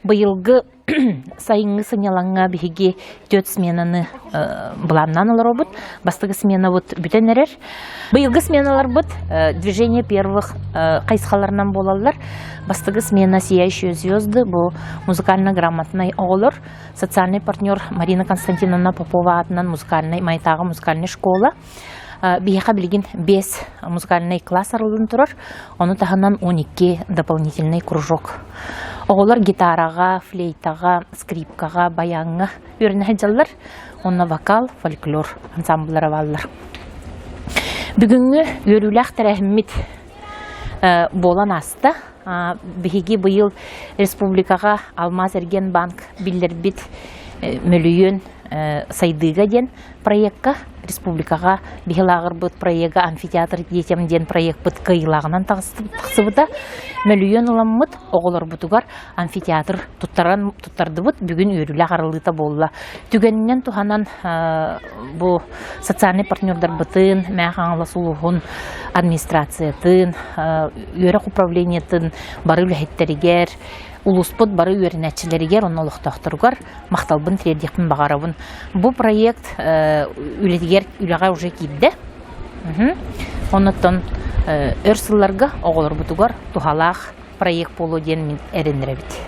быйылгы сайыңы сынялаңа биһиги 4 сменаны буланнан олар обут. Бастыгы смена вот бүтен эрер. Быйылгы сменалар бут движение первых кайсхаларынан болалар. Бастыгы смена «Сияющие звезды» бу музыкально-грамотный оголор. Социальный партнер Марина Константиновна Попова атынан музыкальный майтагы музыкальный школа. Бияха билген 5 музыкальный класс арылын турар. Оны таханан 12 дополнительный кружок. Оголар гитарага, флейтага, скрипкага, баянга үйренә җаллар. Онна вокал, фольклор ансамбльлары баллар. Бүгүнгү өрүләк тәрәхмит болан аста. Биһиги быйыл республикага Алмаз Эрген банк биллербит мөлүйөн сайдыга ден проектка республикага бихилагыр бут проектка амфитеатр детям ден проект бут кыйлагынан тагсыбыта мөлүйөн уламмыт оголор бутугар амфитеатр туттарды бут бүгүн өрүлө арылыта болла. Түгеннен туханан бу социальный партнердар бытын мәхаңла сулугун администрациятын өрөк управлениятын бары үлехеттеригер улуспут бары үйренәтчиләргә оннолык тохтыргар макталбын тредихтин багарабын. Бу проект үлетигер үләгә уже килде. Оннан өрсылларга оголор бутугар тухалах проект болу ден мен эренеребит.